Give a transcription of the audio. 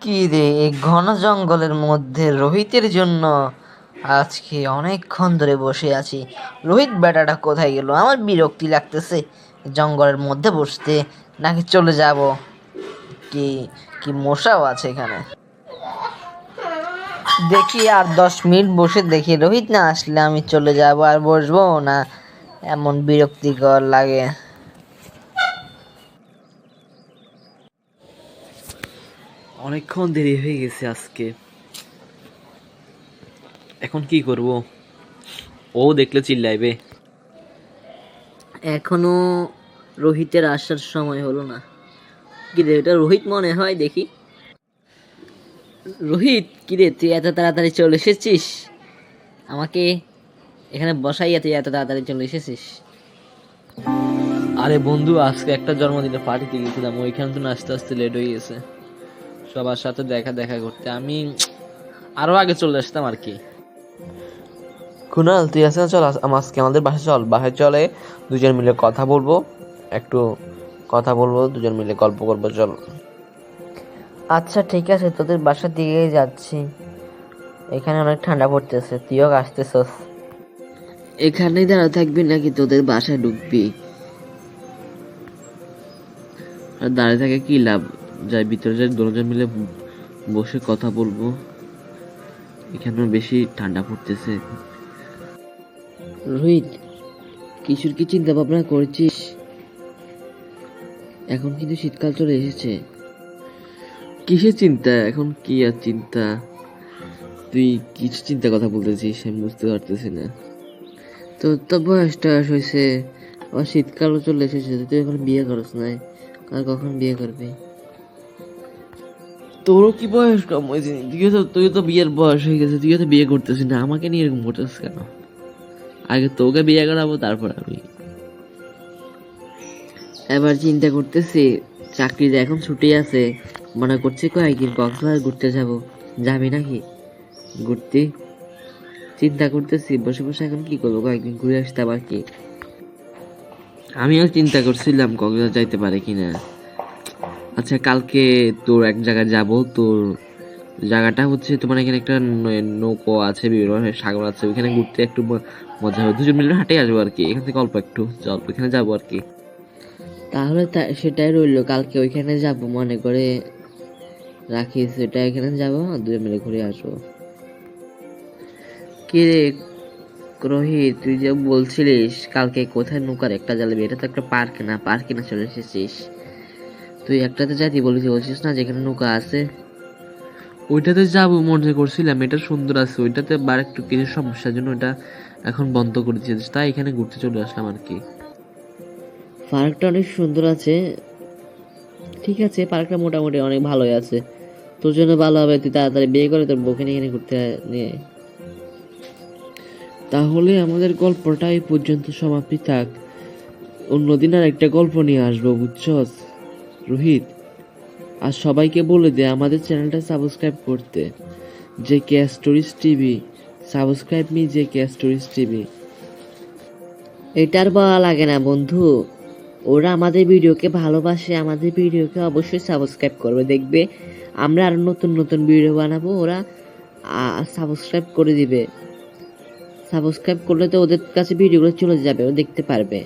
কি রে, এই ঘন জঙ্গলের মধ্যে রোহিতের জন্য আজকে অনেকক্ষণ ধরে বসে আছি। রোহিত বেটাটা কোথায় গেল? আমার বিরক্তি লাগতেছে জঙ্গলের মধ্যে বসতে। নাকি চলে যাব? কি কি মশাও আছে এখানে। দেখি আর 10 মিনিট বসে দেখি, রোহিত না আসলে আমি চলে যাব। আর বসবো না, এমন বিরক্তিকর লাগে। অনেকক্ষণ দেরি হয়ে গেছে আজকে। এখন কি করব? ও দেখলে চিল্লাইবে। এখনো রোহিতের আসার সময় হলো না। কিরে, এটা রোহিত মনে হয়। দেখি, রোহিত কিরে, তুই এত তাড়াতাড়ি চলে এসেছিস? আমাকে এখানে বসাইয়া তুই এত তাড়াতাড়ি চলে এসেছিস? আরে বন্ধু, আজকে একটা জন্মদিনের পার্টিতে গেছিলাম, ওইখানে তো আস্তে আস্তে লেট হয়ে গেছে সবার সাথে দেখা দেখা করতে। আমি আরো আগে চলে আসতাম আর কি। কুনাল, তুই আসে না, চল আজকে আমাদের বাসায় চল। বাসায় চলে দুজন মিলে কথা বলবো, একটু কথা বলবো, দুজন মিলে গল্প করবো, চল। আচ্ছা ঠিক আছে, তোদের বাসার দিকেই যাচ্ছি। এখানে অনেক ঠান্ডা পড়তেছে, তুইও আসতেছস। এখানেই দাঁড়া থাকবি নাকি তোদের বাসায় ঢুকবি? আর দাঁড়িয়ে থাকে কি লাভ? যাই ভিতরে, যাই, দুজন মিলে বসে কথা বলবো। এখানে বেশি ঠান্ডা পড়তেছে। রোহিত, কিছুর কি চিন্তা ভাবনা করছিস? এখন কিন্তু শীতকাল চলে এসেছে। কিসের চিন্তা? এখন কি আর চিন্তা? তুই কিছু চিন্তা কথা বলতেছিস, আমি বুঝতে পারতেছি না। তোর তো বয়স টয়স হয়েছে, আবার শীতকালও চলে এসেছে, তুই এখন বিয়ে করস নাই। আর কখন বিয়ে করবি? তোরও কি বয়স কম হয়েছে? তুই তো বিয়ের বয়স হয়ে গেছে, তুই তো বিয়ে করতেছিস না, আমাকে নিয়ে এরকম করতেছিস কেন? আগে তোকে বিয়ে করাবো, তারপর আমি। এবার চিন্তা করতেছি, চাকরিতে এখন ছুটি আছে, মনে করছি কয়েকদিন কক্সবাজার ঘুরতে যাব। যাবি নাকি ঘুরতে? চিন্তা করতেছি বসে বসে এখন কি করবো, কয়েকদিন ঘুরে আসতে আবার কি। আমিও চিন্তা করছিলাম কক্সবাজার যাইতে পারে কিনা। আচ্ছা, কালকে তোর এক জায়গায় যাব। তোর জায়গাটা হচ্ছে, তোমার এখানে একটা নৌকো আছে, বিভিন্ন ধরনের সাগর আছে, ওইখানে ঘুরতে একটু মজা হবে। দুজন মিলে হাঁটে আসবো আর কি, এখান থেকে অল্প একটু চল, ওইখানে যাবো আর কি। তাহলে সেটাই রইলো, কালকে ওইখানে যাব মনে করে রাখিস। সেটা এখানে যাবো, দুজন মিলে ঘুরে আসবো। কি রে রোহিত, তুই যে বলছিলিস কালকে কোথায় নৌকার একটা জ্বালাবি, এটা তো একটা পার্ক না, পার্কে না চলে এসেছিস। তুই একটাতে যাইতে বলছিস না, যেখানে নৌকা আছে। ওইটাতে যাবো মনে করছিলাম, এটা সুন্দর আছে। ওইটাতে বার একটু কিছু সমস্যার জন্য ওটা এখন বন্ধ করে দিয়েছে, তাই এখানে ঘুরতে চলে আসলাম আর কি। পার্কটা অনেক সুন্দর আছে। ঠিক আছে, পার্কটা মোটামুটি অনেক ভালোই আছে। তোর জন্য ভালো হবে তুই তাড়াতাড়ি বিয়ে করে তোর বউকে নিয়ে এখানে ঘুরতে নিয়ে আয়। তাহলে আমাদের গল্পটা এই পর্যন্ত সমাপ্তি থাক। অন্যদিন আর একটা গল্প নিয়ে আসবো, বুঝছস রোহিত। আর সবাইকে বলে দে আমাদের চ্যানেলটা সাবস্ক্রাইব করতে। J K stories TV, subscribe me J K stories TV. এটার বলা লাগে না বন্ধু, ওরা আমাদের ভিডিওকে ভালোবাসে, আমাদের ভিডিওকে অবশ্যই সাবস্ক্রাইব করবে। দেখবে আমরা আরো নতুন নতুন ভিডিও বানাবো, ওরা সাবস্ক্রাইব করে দিবে। সাবস্ক্রাইব করলে তো ওদের কাছে ভিডিওগুলো চলে যাবে, ও দেখতে পারবে।